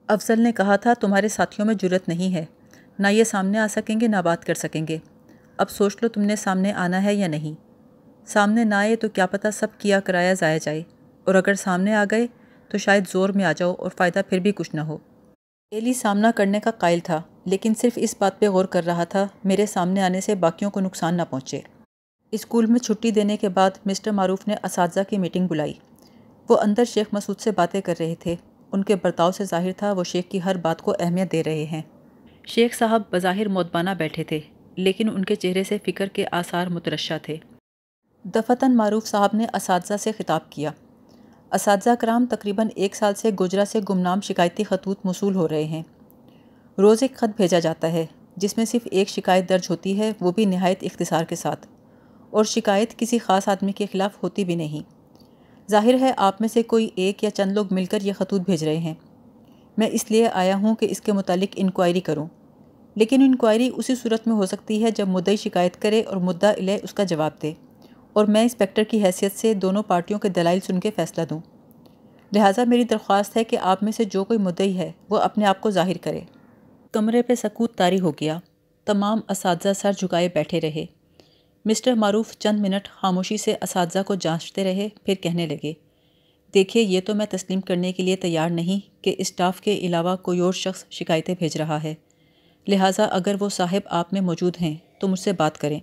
افضل نے کہا تھا تمہارے ساتھیوں میں جرت نہیں ہے، نہ یہ سامنے آ سکیں گے نہ بات کر سکیں گے۔ اب سوچ لو تم نے سامنے آنا ہے یا نہیں۔ سامنے نہ آئے تو کیا پتہ سب کیا کرایا ضائع جائے، اور اگر سامنے آ گئے تو شاید زور میں آ جاؤ اور فائدہ پھر بھی کچھ نہ ہو۔ ایلی سامنا کرنے کا قائل تھا، لیکن صرف اس بات پہ غور کر رہا تھا میرے سامنے آنے سے باقیوں کو نقصان نہ پہنچے۔ اسکول میں چھٹی دینے کے بعد مسٹر معروف نے اساتذہ کی میٹنگ بلائی۔ وہ اندر شیخ مسعود سے باتیں کر رہے تھے۔ ان کے برتاؤ سے ظاہر تھا وہ شیخ کی ہر بات کو اہمیت دے رہے ہیں۔ شیخ صاحب بظاہر مودبانہ بیٹھے تھے، لیکن ان کے چہرے سے فکر کے آثار مترشح تھے۔ دفتن معروف صاحب نے اساتذہ سے خطاب کیا۔ اساتذہ کرام تقریباً 1 سال سے گوجرا سے گمنام شکایتی خطوط موصول ہو رہے ہیں۔ روز ایک خط بھیجا جاتا ہے جس میں صرف ایک شکایت درج ہوتی ہے، وہ بھی نہایت اختصار کے ساتھ، اور شکایت کسی خاص آدمی کے خلاف ہوتی بھی نہیں۔ ظاہر ہے آپ میں سے کوئی ایک یا چند لوگ مل کر یہ خطوط بھیج رہے ہیں۔ میں اس لیے آیا ہوں کہ اس کے متعلق انکوائری کروں، لیکن انکوائری اسی صورت میں ہو سکتی ہے جب مدعی شکایت کرے اور مدعا علیہ اس کا جواب دے، اور میں انسپیکٹر کی حیثیت سے دونوں پارٹیوں کے دلائل سن کے فیصلہ دوں۔ لہٰذا میری درخواست ہے کہ آپ میں سے جو کوئی مدعی ہے وہ اپنے آپ کو ظاہر کرے۔ کمرے پہ سکوت طاری ہو گیا۔ تمام اساتذہ سر جھکائے بیٹھے رہے۔ مسٹر معروف چند منٹ خاموشی سے اساتذہ کو جانچتے رہے، پھر کہنے لگے، دیکھیے یہ تو میں تسلیم کرنے کے لیے تیار نہیں کہ اسٹاف کے علاوہ کوئی اور شخص شکایتیں بھیج رہا ہے، لہٰذا اگر وہ صاحب آپ میں موجود ہیں تو مجھ سے بات کریں،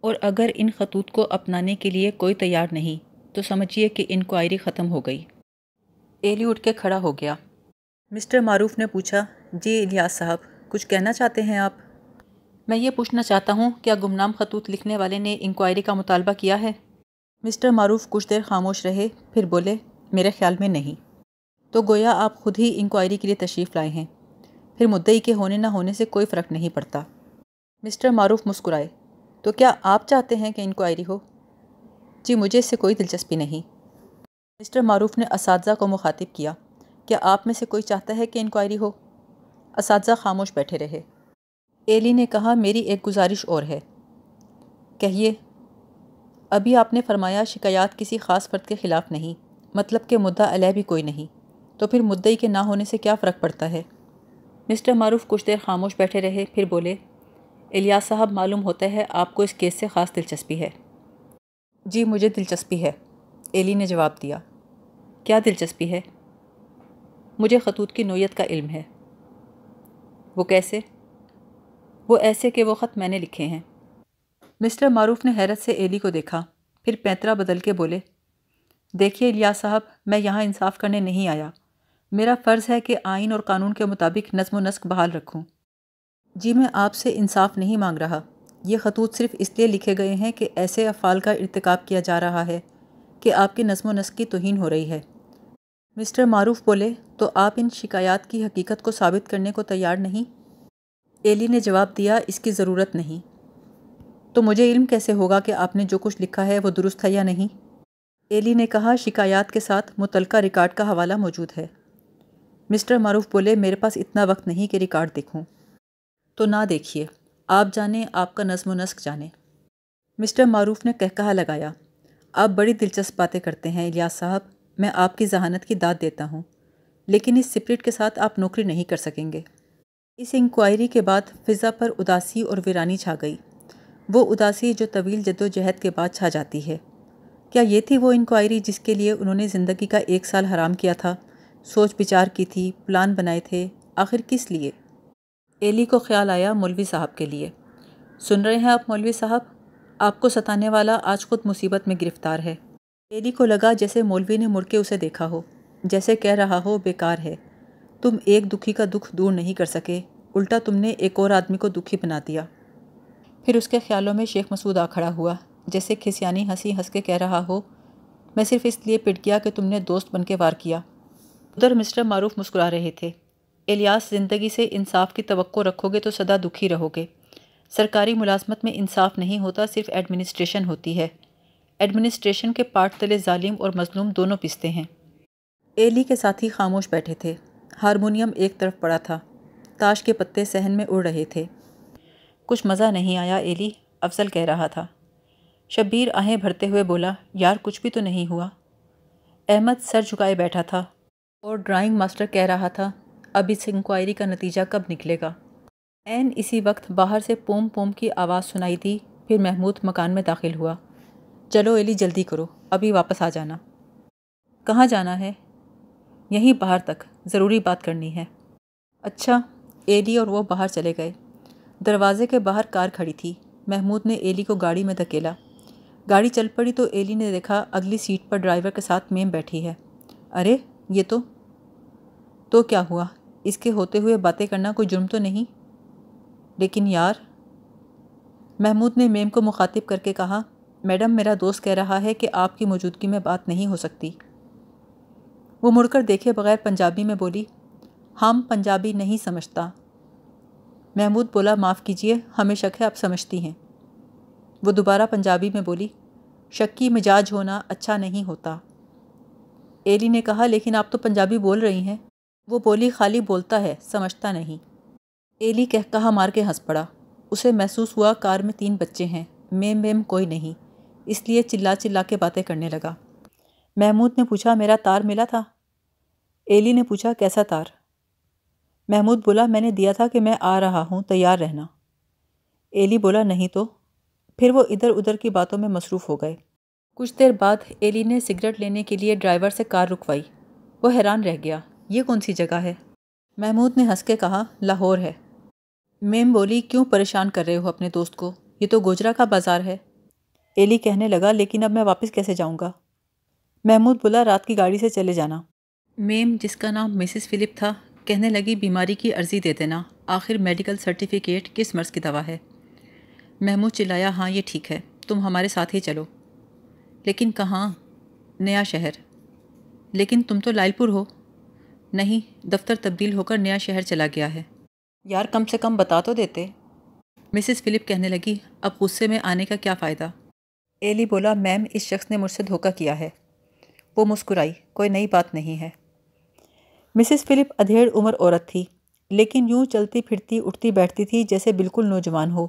اور اگر ان خطوط کو اپنانے کے لیے کوئی تیار نہیں تو سمجھیے کہ انکوائری ختم ہو گئی۔ ایلی اٹھ کے کھڑا ہو گیا۔ مسٹر معروف نے پوچھا، جی الیاس صاحب کچھ کہنا چاہتے ہیں آپ؟ میں یہ پوچھنا چاہتا ہوں کیا گمنام خطوط لکھنے والے نے انکوائری کا مطالبہ کیا ہے؟ مسٹر معروف کچھ دیر خاموش رہے، پھر بولے، میرے خیال میں نہیں۔ تو گویا آپ خود ہی انکوائری کے لیے تشریف لائے ہیں، پھر مدعی کے ہونے نہ ہونے سے کوئی فرق نہیں پڑتا۔ مسٹر معروف مسکرائے، تو کیا آپ چاہتے ہیں کہ انکوائری ہو؟ جی مجھے اس سے کوئی دلچسپی نہیں۔ مسٹر معروف نے اساتذہ کو مخاطب کیا، کیا آپ میں سے کوئی چاہتا ہے کہ انکوائری ہو؟ اساتذہ خاموش بیٹھے رہے۔ ایلی نے کہا، میری ایک گزارش اور ہے۔ کہیے۔ ابھی آپ نے فرمایا شکایات کسی خاص فرد کے خلاف نہیں، مطلب کہ مدعا علیہ بھی کوئی نہیں، تو پھر مدعی کے نہ ہونے سے کیا فرق پڑتا ہے؟ مسٹر معروف کچھ دیر خاموش بیٹھے رہے، پھر بولے، الیاس صاحب معلوم ہوتا ہے آپ کو اس کیس سے خاص دلچسپی ہے۔ جی مجھے دلچسپی ہے، ایلی نے جواب دیا۔ کیا دلچسپی ہے؟ مجھے خطوط کی نوعیت کا علم ہے۔ وہ کیسے؟ وہ ایسے کہ وہ خط میں نے لکھے ہیں۔ مسٹر معروف نے حیرت سے ایلی کو دیکھا، پھر پینترا بدل کے بولے، دیکھیے الیاس صاحب میں یہاں انصاف کرنے نہیں آیا، میرا فرض ہے کہ آئین اور قانون کے مطابق نظم و نسق بحال رکھوں۔ جی میں آپ سے انصاف نہیں مانگ رہا، یہ خطوط صرف اس لیے لکھے گئے ہیں کہ ایسے افعال کا ارتکاب کیا جا رہا ہے کہ آپ کے نظم و نسق کی توہین ہو رہی ہے۔ مسٹر معروف بولے، تو آپ ان شکایات کی حقیقت کو ثابت کرنے کو تیار نہیں؟ ایلی نے جواب دیا، اس کی ضرورت نہیں۔ تو مجھے علم کیسے ہوگا کہ آپ نے جو کچھ لکھا ہے وہ درست ہے یا نہیں؟ ایلی نے کہا، شکایات کے ساتھ متعلقہ ریکارڈ کا حوالہ موجود ہے۔ مسٹر معروف بولے، میرے پاس اتنا وقت نہیں کہ ریکارڈ دیکھوں۔ تو نہ دیکھیے، آپ جانیں آپ کا نظم و نسق جانیں۔ مسٹر معروف نے کہکہا لگایا، آپ بڑی دلچسپ باتیں کرتے ہیں الیاس صاحب، میں آپ کی ذہانت کی داد دیتا ہوں، لیکن اس سپرٹ کے ساتھ آپ نوکری نہیں کر سکیں گے۔ اس انکوائری کے بعد فضا پر اداسی اور ویرانی چھا گئی، وہ اداسی جو طویل جد و جہد کے بعد چھا جاتی ہے۔ کیا یہ تھی وہ انکوائری جس کے لیے انہوں نے زندگی کا 1 سال حرام کیا تھا، سوچ بچار کی تھی، پلان بنائے تھے، آخر کس لیے؟ ایلی کو خیال آیا، مولوی صاحب کے لیے۔ سن رہے ہیں آپ مولوی صاحب، آپ کو ستانے والا آج خود مصیبت میں گرفتار ہے۔ ایلی کو لگا جیسے مولوی نے مڑ کے اسے دیکھا ہو، جیسے کہہ رہا ہو، بیکار ہے، تم ایک دکھی کا دکھ دور نہیں کر سکے، الٹا تم نے ایک اور آدمی کو دکھی بنا دیا۔ پھر اس کے خیالوں میں شیخ مسعود آ کھڑا ہوا، جیسے کھسیانی ہنسی ہنس کے کہہ رہا ہو، میں صرف اس لیے پٹ گیا کہ تم نے دوست بن کے وار کیا۔ ادھر مسٹر معروف مسکرا رہے تھے، الیاس زندگی سے انصاف کی توقع رکھو گے تو سدا دکھی رہو گے۔ سرکاری ملازمت میں انصاف نہیں ہوتا، صرف ایڈمنسٹریشن ہوتی ہے۔ ایڈمنسٹریشن کے پاٹ تلے ظالم اور مظلوم دونوں پستے ہیں۔ ایلی کے ساتھی خاموش بیٹھے تھے، ہارمونیم ایک طرف پڑا تھا، تاش کے پتے صحن میں اڑ رہے تھے۔ کچھ مزہ نہیں آیا ایلی، افضل کہہ رہا تھا۔ شبیر آہیں بھرتے ہوئے بولا، یار کچھ بھی تو نہیں ہوا۔ احمد سر جھکائے بیٹھا تھا، اور ڈرائنگ ماسٹر کہہ رہا تھا، اب اس انکوائری کا نتیجہ کب نکلے گا؟ عین اسی وقت باہر سے پوم پوم کی آواز سنائی دی۔ پھر محمود مکان میں داخل ہوا۔ چلو ایلی جلدی کرو، ابھی واپس آ جانا۔ کہاں جانا ہے؟ یہیں باہر تک، ضروری بات کرنی ہے۔ اچھا۔ ایلی اور وہ باہر چلے گئے۔ دروازے کے باہر کار کھڑی تھی۔ محمود نے ایلی کو گاڑی میں دھکیلا۔ گاڑی چل پڑی تو ایلی نے دیکھا اگلی سیٹ پر ڈرائیور کے ساتھ میم بیٹھی ہے۔ ارے یہ تو کیا ہوا؟ اس کے ہوتے ہوئے باتیں کرنا کوئی جرم تو نہیں؟ لیکن یار، محمود نے میم کو مخاطب کر کے کہا، میڈم میرا دوست کہہ رہا ہے کہ آپ کی موجودگی میں بات نہیں ہو سکتی۔ وہ مڑ کر دیکھے بغیر پنجابی میں بولی، ہم پنجابی نہیں سمجھتا۔ محمود بولا، معاف کیجئے، ہمیں شک ہے آپ سمجھتی ہیں۔ وہ دوبارہ پنجابی میں بولی، شکی مزاج ہونا اچھا نہیں ہوتا۔ ایلی نے کہا، لیکن آپ تو پنجابی بول رہی ہیں۔ وہ بولی، خالی بولتا ہے، سمجھتا نہیں۔ ایلی کہا مار کے ہنس پڑا۔ اسے محسوس ہوا کار میں 3 بچے ہیں، میم کوئی نہیں، اس لیے چلا چلا کے باتیں کرنے لگا۔ محمود نے پوچھا، میرا تار ملا تھا؟ ایلی نے پوچھا، کیسا تار؟ محمود بولا، میں نے دیا تھا کہ میں آ رہا ہوں، تیار رہنا۔ ایلی بولا، نہیں تو؟ پھر وہ ادھر ادھر کی باتوں میں مصروف ہو گئے۔ کچھ دیر بعد ایلی نے سگریٹ لینے کے لیے ڈرائیور سے کار رکوائی۔ وہ حیران رہ گیا، یہ کون سی جگہ ہے؟ محمود نے ہنس کے کہا، لاہور ہے۔ میم بولی، کیوں پریشان کر رہے ہو اپنے دوست کو؟ یہ تو گوجرا کا بازار ہے۔ ایلی کہنے لگا، لیکن اب میں واپس کیسے جاؤں گا؟ محمود بولا، رات کی گاڑی سے چلے جانا۔ میم، جس کا نام مسز فلپ تھا، کہنے لگی، بیماری کی عرضی دے دینا، آخر میڈیکل سرٹیفکیٹ کس مرض کی دوا ہے؟ محمود چلایا، ہاں یہ ٹھیک ہے، تم ہمارے ساتھ ہی چلو۔ لیکن کہاں؟ نیا شہر۔ لیکن تم تو لائل پور ہو۔ نہیں، دفتر تبدیل ہو کر نیا شہر چلا گیا ہے۔ یار کم سے کم بتا تو دیتے۔ مسز فلپ کہنے لگی، اب غصے میں آنے کا کیا فائدہ؟ ایلی بولا، میم اس شخص نے مجھ سے دھوکہ کیا ہے۔ وہ مسکرائی، کوئی نئی بات نہیں ہے۔ مسز فلپ ادھیڑ عمر عورت تھی، لیکن یوں چلتی پھرتی اٹھتی بیٹھتی تھی جیسے بالکل نوجوان ہو۔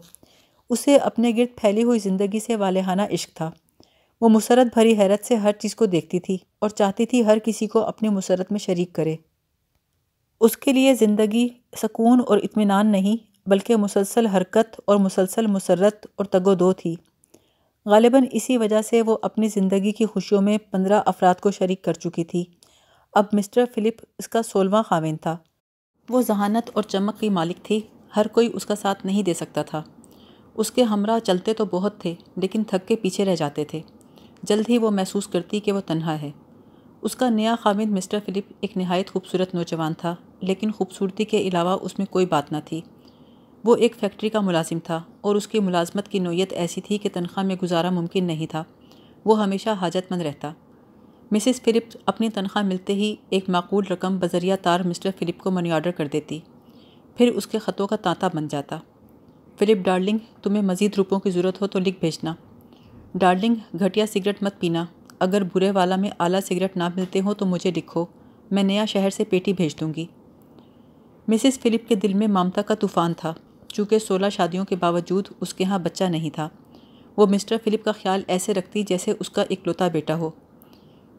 اسے اپنے گرد پھیلی ہوئی زندگی سے والہانہ عشق تھا۔ وہ مسرت بھری حیرت سے ہر چیز کو دیکھتی تھی اور چاہتی تھی ہر کسی کو اپنی مسرت میں شریک کرے۔ اس کے لیے زندگی سکون اور اطمینان نہیں، بلکہ مسلسل حرکت اور مسلسل مسرت اور تگ و دو تھی۔ غالباً اسی وجہ سے وہ اپنی زندگی کی خوشیوں میں 15 افراد کو شریک کر چکی تھی۔ اب مسٹر فلپ اس کا 16واں خاوند تھا۔ وہ ذہانت اور چمک کی مالک تھی، ہر کوئی اس کا ساتھ نہیں دے سکتا تھا۔ اس کے ہمراہ چلتے تو بہت تھے، لیکن تھک کے پیچھے رہ جاتے تھے۔ جلد ہی وہ محسوس کرتی کہ وہ تنہا ہے۔ اس کا نیا خاوند مسٹر فلپ ایک نہایت خوبصورت نوجوان تھا، لیکن خوبصورتی کے علاوہ اس میں کوئی بات نہ تھی۔ وہ ایک فیکٹری کا ملازم تھا اور اس کی ملازمت کی نوعیت ایسی تھی کہ تنخواہ میں گزارا ممکن نہیں تھا۔ وہ ہمیشہ حاجت مند رہتا۔ مسز فلپ اپنی تنخواہ ملتے ہی ایک معقول رقم بذریعہ تار مسٹر فلپ کو منی آرڈر کر دیتی، پھر اس کے خطوں کا تانتا بن جاتا۔ فلپ ڈارلنگ، تمہیں مزید روپوں کی ضرورت ہو تو لکھ بھیجنا۔ ڈارلنگ، گھٹیا سگریٹ مت پینا، اگر برے والا میں اعلیٰ سگریٹ نہ ملتے ہوں تو مجھے لکھو، میں نیا شہر سے پیٹی بھیج دوں گی۔ مسز فلپ کے دل میں ممتا کا طوفان تھا، چونکہ 16 شادیوں کے باوجود اس کے ہاں بچہ نہیں تھا۔ وہ مسٹر فلپ کا خیال ایسے رکھتی جیسے اس کا اکلوتا بیٹا ہو۔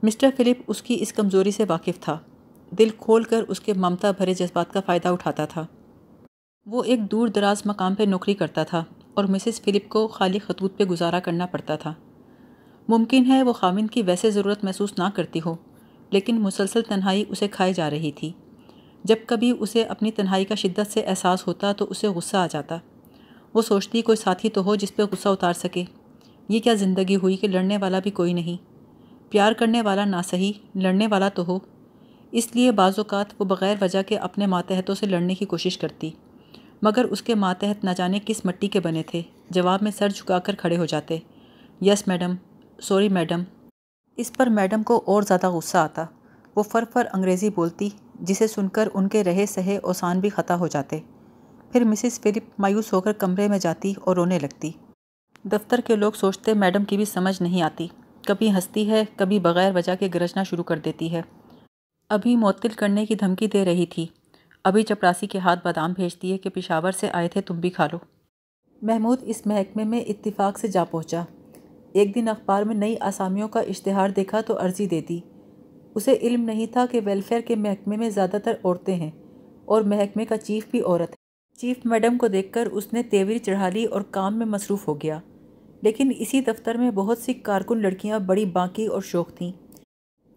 مسٹر فلپ اس کی اس کمزوری سے واقف تھا، دل کھول کر اس کے ممتا بھرے جذبات کا فائدہ اٹھاتا تھا۔ وہ ایک دور دراز مقام پہ نوکری کرتا تھا اور مسز فلپ کو خالی خطوط پہ گزارا کرنا پڑتا تھا۔ ممکن ہے وہ خاوند کی ویسے ضرورت محسوس نہ کرتی ہو، لیکن مسلسل تنہائی اسے کھائے جا رہی تھی۔ جب کبھی اسے اپنی تنہائی کا شدت سے احساس ہوتا تو اسے غصہ آ جاتا۔ وہ سوچتی کوئی ساتھی تو ہو جس پہ غصہ اتار سکے۔ یہ کیا زندگی ہوئی کہ لڑنے والا بھی کوئی نہیں؟ پیار کرنے والا نہ صحیح، لڑنے والا تو ہو۔ اس لیے بعض اوقات وہ بغیر وجہ کے اپنے ماتحتوں سے لڑنے کی کوشش کرتی، مگر اس کے ماتحت نہ جانے کس مٹی کے بنے تھے، جواب میں سر جھکا کر کھڑے ہو جاتے، یس میڈم، سوری میڈم۔ اس پر میڈم کو اور زیادہ غصہ آتا۔ وہ فر انگریزی بولتی، جسے سن کر ان کے رہے سہے اوسان بھی خطا ہو جاتے۔ پھر مسز فلپ مایوس ہو کر کمرے میں جاتی اور رونے لگتی۔ دفتر کے لوگ سوچتے میڈم کی بھی سمجھ نہیں آتی، کبھی ہنستی ہے، کبھی بغیر وجہ کے گرجنا شروع کر دیتی ہے۔ ابھی معطل کرنے کی دھمکی دے رہی تھی، ابھی چپراسی کے ہاتھ بادام بھیج دیے کہ پشاور سے آئے تھے، تم بھی کھا لو۔ محمود اس محکمے میں اتفاق سے جا پہنچا۔ ایک دن اخبار میں نئی آسامیوں کا اشتہار دیکھا تو عرضی دے دی۔ اسے علم نہیں تھا کہ ویلفیئر کے محکمے میں زیادہ تر عورتیں ہیں، اور محکمے کا چیف بھی عورت ہے۔ چیف میڈم کو دیکھ کر اس نے تیوری چڑھا لی اور کام میں مصروف ہو گیا، لیکن اسی دفتر میں بہت سی کارکن لڑکیاں بڑی باکی اور شوق تھیں۔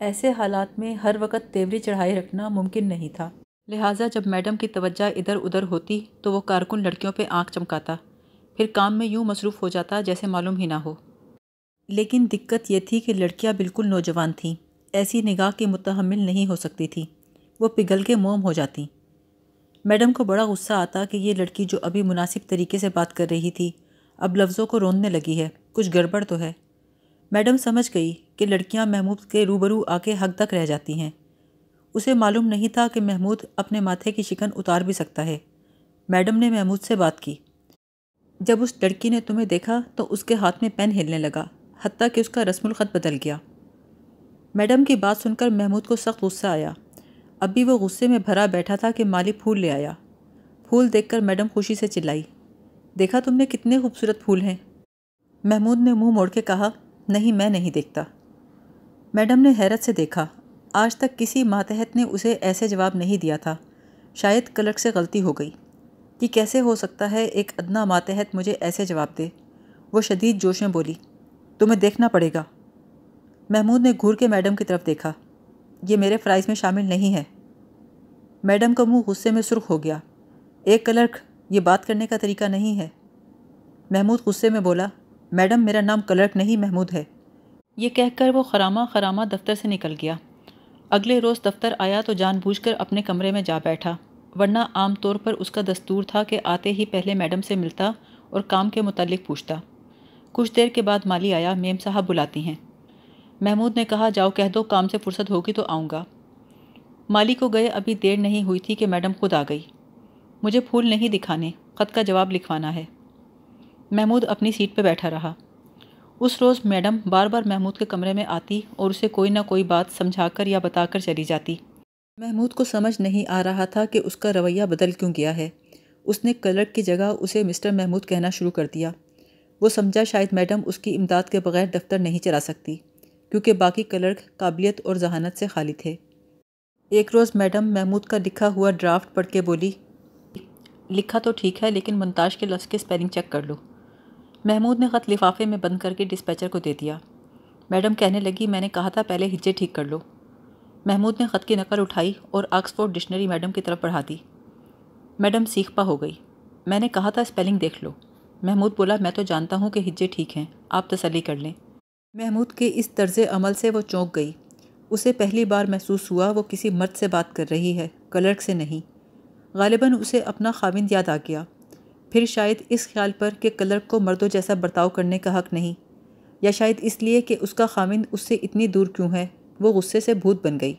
ایسے حالات میں ہر وقت تیوری چڑھائے رکھنا ممکن نہیں تھا، لہٰذا جب میڈم کی توجہ ادھر ادھر ہوتی تو وہ کارکن لڑکیوں پہ آنکھ چمکاتا، پھر کام میں یوں مصروف ہو جاتا جیسے معلوم ہی نہ ہو۔ لیکن دقت یہ تھی کہ لڑکیاں بالکل نوجوان تھیں، ایسی نگاہ کی متحمل نہیں ہو سکتی تھیں، وہ پگھل کے موم ہو جاتیں۔ میڈم کو بڑا غصہ آتا کہ یہ لڑکی جو ابھی مناسب طریقے سے بات کر رہی تھی اب لفظوں کو روندنے لگی ہے، کچھ گڑبڑ تو ہے۔ میڈم سمجھ گئی کہ لڑکیاں محمود کے روبرو آ کے حق تک رہ جاتی ہیں۔ اسے معلوم نہیں تھا کہ محمود اپنے ماتھے کی شکن اتار بھی سکتا ہے۔ میڈم نے محمود سے بات کی، جب اس لڑکی نے تمہیں دیکھا تو اس کے ہاتھ میں پین ہلنے لگا، حتیٰ کہ اس کا رسم الخط بدل گیا۔ میڈم کی بات سن کر محمود کو سخت غصہ آیا۔ اب بھی وہ غصے میں بھرا بیٹھا تھا کہ مالی پھول لے آیا۔ پھول دیکھ کر میڈم خوشی سے چلائی، دیکھا تم نے کتنے خوبصورت پھول ہیں؟ محمود نے منہ موڑ کے کہا، نہیں میں نہیں دیکھتا۔ میڈم نے حیرت سے دیکھا، آج تک کسی ماتحت نے اسے ایسے جواب نہیں دیا تھا۔ شاید کلرک سے غلطی ہو گئی، کہ کیسے ہو سکتا ہے ایک ادنیٰ ماتحت مجھے ایسے جواب دے۔ وہ شدید جوش میں بولی، تمہیں دیکھنا پڑے گا۔ محمود نے گھور کے میڈم کی طرف دیکھا، یہ میرے فرائض میں شامل نہیں ہے۔ میڈم کا منہ غصے میں سرخ ہو گیا، ایک کلرک یہ بات کرنے کا طریقہ نہیں ہے۔ محمود غصے میں بولا، میڈم میرا نام کلرک نہیں محمود ہے۔ یہ کہہ کر وہ خرامہ خرامہ دفتر سے نکل گیا۔ اگلے روز دفتر آیا تو جان بوجھ کر اپنے کمرے میں جا بیٹھا، ورنہ عام طور پر اس کا دستور تھا کہ آتے ہی پہلے میڈم سے ملتا اور کام کے متعلق پوچھتا۔ کچھ دیر کے بعد مالی آیا، میم صاحب بلاتی ہیں۔ محمود نے کہا، جاؤ کہہ دو کام سے فرصت ہوگی تو آؤں گا۔ مالی کو گئے ابھی دیر نہیں ہوئی تھی کہ میڈم خود آ گئی۔ مجھے پھول نہیں دکھانے، خط کا جواب لکھوانا ہے۔ محمود اپنی سیٹ پہ بیٹھا رہا۔ اس روز میڈم بار بار محمود کے کمرے میں آتی اور اسے کوئی نہ کوئی بات سمجھا کر یا بتا کر چلی جاتی۔ محمود کو سمجھ نہیں آ رہا تھا کہ اس کا رویہ بدل کیوں گیا ہے۔ اس نے کلرک کی جگہ اسے مسٹر محمود کہنا شروع کر دیا۔ وہ سمجھا شاید میڈم اس کی امداد کے بغیر دفتر نہیں چلا سکتی، کیونکہ باقی کلرک قابلیت اور ذہانت سے خالی تھے۔ ایک روز میڈم محمود کا لکھا ہوا ڈرافٹ پڑھ کے بولی، لکھا تو ٹھیک ہے لیکن مونتاژ کے لفظ کے سپیلنگ چیک کر لو۔ محمود نے خط لفافے میں بند کر کے ڈسپیچر کو دے دیا۔ میڈم کہنے لگی، میں نے کہا تھا پہلے ہجے ٹھیک کر لو۔ محمود نے خط کی نقل اٹھائی اور آکسفورڈ ڈکشنری میڈم کی طرف بڑھا دی۔ میڈم سیخ پا ہو گئی، میں نے کہا تھا سپیلنگ دیکھ لو۔ محمود بولا، میں تو جانتا ہوں کہ ہجے ٹھیک ہیں، آپ تسلی کر لیں۔ محمود کے اس طرز عمل سے وہ چونک گئی۔ اسے پہلی بار محسوس ہوا وہ کسی مرد سے بات کر رہی ہے، کلرک سے نہیں۔ غالباً اسے اپنا خاوند یاد آ گیا، پھر شاید اس خیال پر کہ کلرک کو مردوں جیسا برتاؤ کرنے کا حق نہیں، یا شاید اس لیے کہ اس کا خاوند اس سے اتنی دور کیوں ہے، وہ غصے سے بھوت بن گئی۔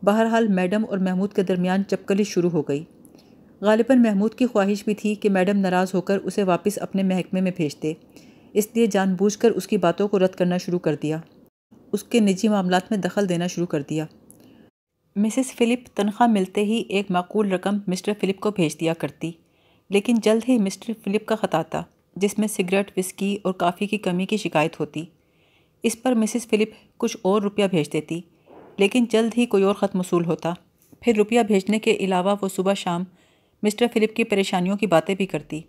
بہرحال میڈم اور محمود کے درمیان چپکلی شروع ہو گئی۔ غالباً محمود کی خواہش بھی تھی کہ میڈم ناراض ہو کر اسے واپس اپنے محکمے میں بھیج دے، اس لیے جان بوجھ کر اس کی باتوں کو رد کرنا شروع کر دیا، اس کے نجی معاملات میں دخل دینا شروع کر دیا۔ مسز فلپ تنخواہ ملتے ہی ایک معقول رقم مسٹر فلپ کو بھیج دیا کرتی، لیکن جلد ہی مسٹر فلپ کا خط آتا جس میں سگریٹ، وسکی اور کافی کی کمی کی شکایت ہوتی۔ اس پر مسز فلپ کچھ اور روپیہ بھیج دیتی، لیکن جلد ہی کوئی اور خط موصول ہوتا۔ پھر روپیہ بھیجنے کے علاوہ وہ صبح شام مسٹر فلپ کی پریشانیوں کی باتیں بھی کرتی۔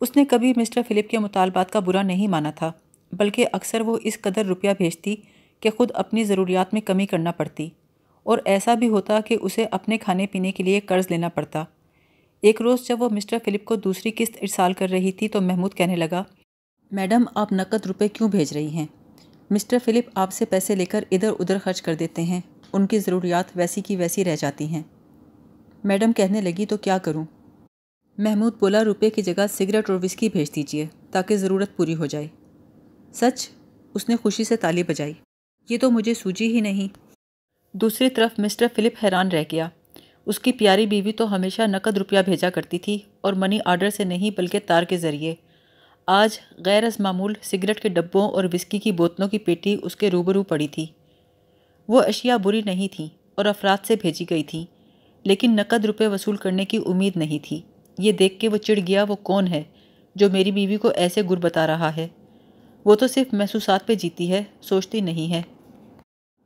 اس نے کبھی مسٹر فلپ کے مطالبات کا برا نہیں مانا تھا، بلکہ اکثر وہ اس قدر روپیہ بھیجتی کہ خود اپنی ضروریات میں کمی کرنا پڑتی، اور ایسا بھی ہوتا کہ اسے اپنے کھانے پینے کے لیے قرض لینا پڑتا۔ ایک روز جب وہ مسٹر فلپ کو دوسری قسط ارسال کر رہی تھی تو محمود کہنے لگا، میڈم آپ نقد روپے کیوں بھیج رہی ہیں؟ مسٹر فلپ آپ سے پیسے لے کر ادھر ادھر خرچ کر دیتے ہیں، ان کی ضروریات ویسی کی ویسی رہ جاتی ہیں۔ میڈم کہنے لگی، تو کیا کروں؟ محمود بولا، روپے کی جگہ سگریٹ اور وسکی بھیج دیجیے تاکہ ضرورت پوری ہو جائے۔ سچ؟ اس نے خوشی سے تالی بجائی، یہ تو مجھے سوجی ہی نہیں۔ دوسری طرف مسٹر فلپ حیران رہ گیا۔ اس کی پیاری بیوی تو ہمیشہ نقد روپیہ بھیجا کرتی تھی، اور منی آرڈر سے نہیں بلکہ تار کے ذریعے۔ آج غیر از معمول سگریٹ کے ڈبوں اور وسکی کی بوتلوں کی پیٹی اس کے روبرو پڑی تھی۔ وہ اشیاء بری نہیں تھیں اور افراد سے بھیجی گئی تھیں، لیکن نقد روپے وصول کرنے کی امید نہیں تھی۔ یہ دیکھ کے وہ چڑ گیا، وہ کون ہے جو میری بیوی کو ایسے گر بتا رہا ہے؟ وہ تو صرف محسوسات پہ جیتی ہے، سوچتی نہیں ہے۔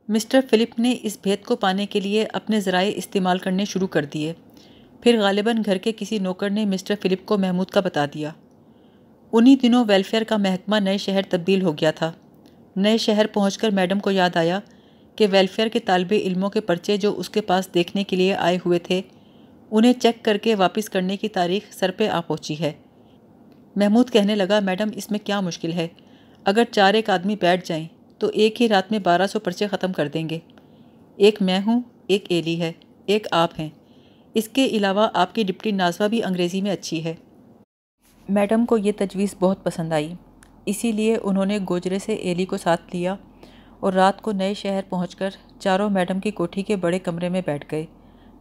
مسٹر فلپ نے اس بھید کو پانے کے لیے اپنے ذرائع استعمال کرنے شروع کر دیے۔ پھر غالباً گھر کے کسی نوکر نے مسٹر فلپ کو محمود کا بتا دیا۔ انہی دنوں ویلفیئر کا محکمہ نئے شہر تبدیل ہو گیا تھا۔ نئے شہر پہنچ کر میڈم کو یاد آیا کہ ویلفیئر کے طالب علموں کے پرچے جو اس کے پاس دیکھنے کے لیے آئے ہوئے تھے، انہیں چیک کر کے واپس کرنے کی تاریخ سر پہ آ پہنچی ہے۔ محمود کہنے لگا، میڈم اس میں کیا مشکل ہے؟ اگر 4 ایک آدمی بیٹھ جائیں تو ایک ہی رات میں 1200 پرچے ختم کر دیں گے۔ ایک میں ہوں، ایک ایلی ہے، ایک آپ ہیں۔ اس کے علاوہ آپ کی ڈپٹی نازوہ بھی انگریزی میں اچھی ہے۔ میڈم کو یہ تجویز بہت پسند آئی، اسی لیے انہوں نے گوجرے سے ایلی کو ساتھ لیا اور رات کو نئے شہر پہنچ کر چاروں میڈم کی کوٹھی کے بڑے کمرے میں بیٹھ گئے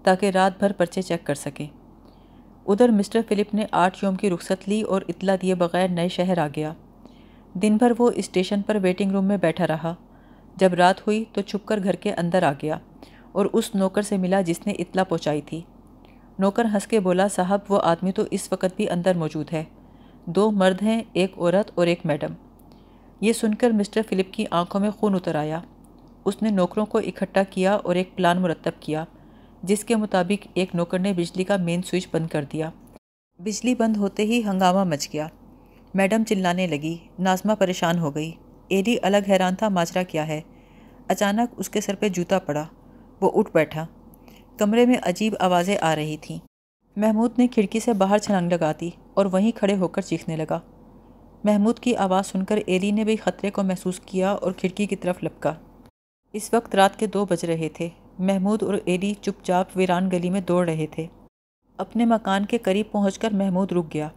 تاکہ رات بھر پرچے چیک کر سکیں۔ ادھر مسٹر فلپ نے 8 یوم کی رخصت لی اور اطلاع دیے بغیر نئے شہر آ گیا۔ دن بھر وہ اسٹیشن پر ویٹنگ روم میں بیٹھا رہا۔ جب رات ہوئی تو چھپ کر گھر کے اندر آ گیا اور اس نوکر سے ملا جس نے اطلاع پہنچائی تھی۔ نوکر ہنس کے بولا، صاحب وہ آدمی تو اس وقت بھی اندر موجود ہے، 2 مرد ہیں، ایک عورت اور ایک میڈم۔ یہ سن کر مسٹر فلپ کی آنکھوں میں خون اتر آیا۔ اس نے نوکروں کو اکٹھا کیا اور ایک پلان مرتب کیا، جس کے مطابق ایک نوکر نے بجلی کا مین سوئچ بند کر دیا۔ بجلی بند ہوتے ہی ہنگامہ مچ گیا۔ میڈم چلانے لگی، ناظمہ پریشان ہو گئی، ایلی الگ حیران تھا ماجرا کیا ہے۔ اچانک اس کے سر پہ جوتا پڑا، وہ اٹھ بیٹھا۔ کمرے میں عجیب آوازیں آ رہی تھیں۔ محمود نے کھڑکی سے باہر چھلانگ لگا دی اور وہیں کھڑے ہو کر چیخنے لگا۔ محمود کی آواز سن کر ایلی نے بھی خطرے کو محسوس کیا اور کھڑکی کی طرف لپکا۔ اس وقت رات کے 2 بج رہے تھے۔ محمود اور ایلی چپ چاپ ویران گلی میں دوڑ رہے تھے۔ اپنے مکان کے قریب پہنچ کر محمود رک گیا۔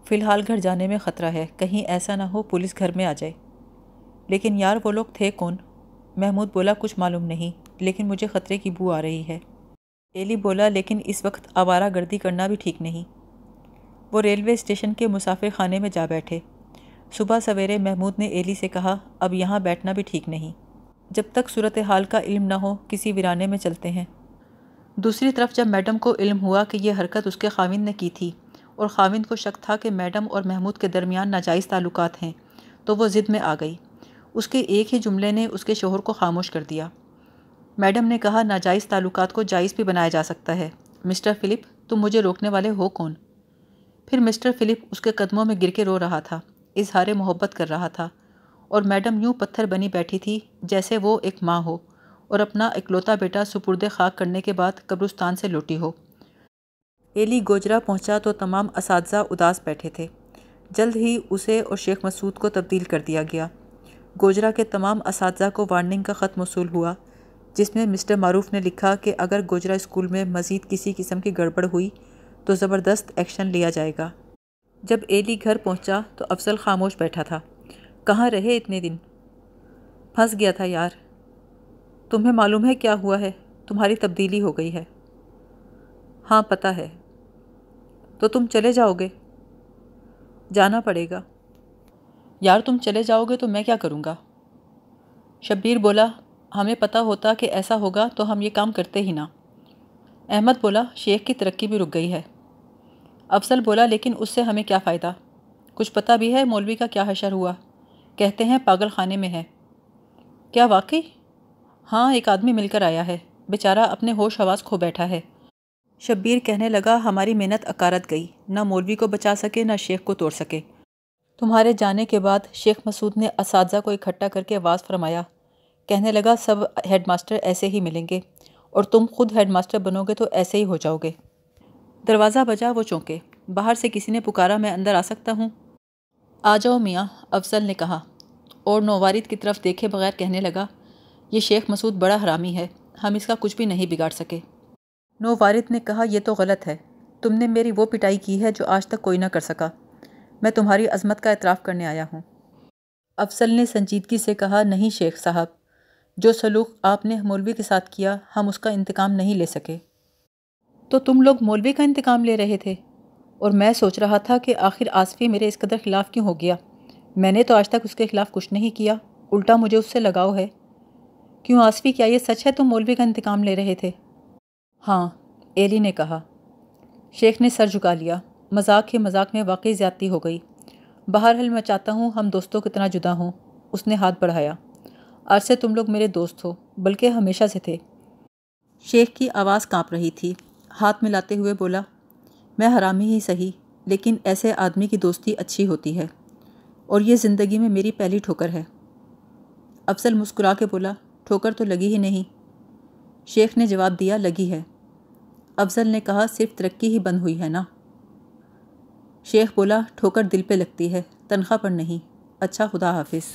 فی الحال گھر جانے میں خطرہ ہے، کہیں ایسا نہ ہو پولیس گھر میں آ جائے۔ لیکن یار وہ لوگ تھے کون؟ محمود بولا، کچھ معلوم نہیں، لیکن مجھے خطرے کی بو آ رہی ہے۔ ایلی بولا، لیکن اس وقت آوارہ گردی کرنا بھی ٹھیک نہیں۔ وہ ریلوے اسٹیشن کے مسافر خانے میں جا بیٹھے۔ صبح سویرے محمود نے ایلی سے کہا، اب یہاں بیٹھنا بھی ٹھیک نہیں، جب تک صورتحال کا علم نہ ہو کسی ویرانے میں چلتے ہیں۔ دوسری طرف جب میڈم کو علم ہوا کہ یہ حرکت اس کے خاوند نے کی تھی اور خاوند کو شک تھا کہ میڈم اور محمود کے درمیان ناجائز تعلقات ہیں، تو وہ ضد میں آ گئی۔ اس کے ایک ہی جملے نے اس کے شوہر کو خاموش کر دیا۔ میڈم نے کہا، ناجائز تعلقات کو جائز بھی بنایا جا سکتا ہے۔ مسٹر فلپ، تم مجھے روکنے والے ہو کون؟ پھر مسٹر فلپ اس کے قدموں میں گر کے رو رہا تھا، اظہار محبت کر رہا تھا، اور میڈم یوں پتھر بنی بیٹھی تھی جیسے وہ ایک ماں ہو اور اپنا اکلوتا بیٹا سپرد خاک کرنے کے بعد قبرستان سے لوٹی ہو۔ ایلی گوجرا پہنچا تو تمام اساتذہ اداس بیٹھے تھے۔ جلد ہی اسے اور شیخ مسعود کو تبدیل کر دیا گیا۔ گوجرا کے تمام اساتذہ کو وارننگ کا خط موصول ہوا، جس میں مسٹر معروف نے لکھا کہ اگر گوجرا اسکول میں مزید کسی قسم کی گڑبڑ ہوئی تو زبردست ایکشن لیا جائے گا۔ جب ایلی گھر پہنچا تو افضل خاموش بیٹھا تھا۔ کہاں رہے اتنے دن؟ پھنس گیا تھا یار۔ تمہیں معلوم ہے کیا ہوا ہے؟ تمہاری تبدیلی ہو گئی ہے۔ ہاں پتہ ہے۔ تو تم چلے جاؤ گے؟ جانا پڑے گا۔ یار تم چلے جاؤ گے تو میں کیا کروں گا؟ شبیر بولا، ہمیں پتہ ہوتا کہ ایسا ہوگا تو ہم یہ کام کرتے ہی نہ۔ احمد بولا، شیخ کی ترقی بھی رک گئی ہے۔ افضل بولا، لیکن اس سے ہمیں کیا فائدہ؟ کچھ پتہ بھی ہے مولوی کا کیا حشر ہوا؟ کہتے ہیں پاگل خانے میں ہے۔ کیا واقعی؟ ہاں، ایک آدمی مل کر آیا ہے، بیچارہ اپنے ہوش حواس کھو بیٹھا ہے۔ شبیر کہنے لگا، ہماری محنت اکارت گئی، نہ مولوی کو بچا سکے نہ شیخ کو توڑ سکے۔ تمہارے جانے کے بعد شیخ مسعود نے اساتذہ کو اکٹھا کر کے واز فرمایا۔ کہنے لگا، سب ہیڈ ماسٹر ایسے ہی ملیں گے اور تم خود ہیڈ ماسٹر بنو گے تو ایسے ہی ہو جاؤ گے۔ دروازہ بجا، وہ چونکے۔ باہر سے کسی نے پکارا، میں اندر آ سکتا ہوں؟ آ جاؤ میاں، افضل نے کہا، اور نووارد کی طرف دیکھے بغیر کہنے لگا، یہ شیخ مسعود بڑا حرامی ہے، ہم اس کا کچھ بھی نہیں بگاڑ سکے۔ نووارد نے کہا، یہ تو غلط ہے، تم نے میری وہ پٹائی کی ہے جو آج تک کوئی نہ کر سکا۔ میں تمہاری عظمت کا اعتراف کرنے آیا ہوں۔ افضل نے سنجیدگی سے کہا، نہیں شیخ صاحب، جو سلوک آپ نے مولوی کے ساتھ کیا، ہم اس کا انتقام نہیں لے سکے۔ تو تم لوگ مولوی کا انتقام لے رہے تھے؟ اور میں سوچ رہا تھا کہ آخر آصفی میرے اس قدر خلاف کیوں ہو گیا؟ میں نے تو آج تک اس کے خلاف کچھ نہیں کیا، الٹا مجھے اس سے لگاؤ ہے۔ کیوں آصفی، کیا یہ سچ ہے تم مولوی کا انتقام لے رہے تھے؟ ہاں، ایلی نے کہا۔ شیخ نے سر جھکا لیا۔ مذاق ہی مذاق میں واقعی زیادتی ہو گئی۔ بہرحال میں چاہتا ہوں ہم دوستوں کتنا جدا ہوں۔ اس نے ہاتھ بڑھایا۔ آج سے تم لوگ میرے دوست ہو، بلکہ ہمیشہ سے تھے۔ شیخ کی آواز کانپ رہی تھی۔ ہاتھ ملاتے ہوئے بولا، میں حرامی ہی صحیح، لیکن ایسے آدمی کی دوستی اچھی ہوتی ہے، اور یہ زندگی میں میری پہلی ٹھوکر ہے۔ افضل مسکرا کے بولا، ٹھوکر تو لگی ہی نہیں۔ شیخ نے جواب دیا، لگی ہے۔ افضل نے کہا، صرف ترقی ہی بند ہوئی ہے نا؟ شیخ بولا، ٹھوکر دل پہ لگتی ہے، تنخواہ پر نہیں۔ اچھا، خدا حافظ۔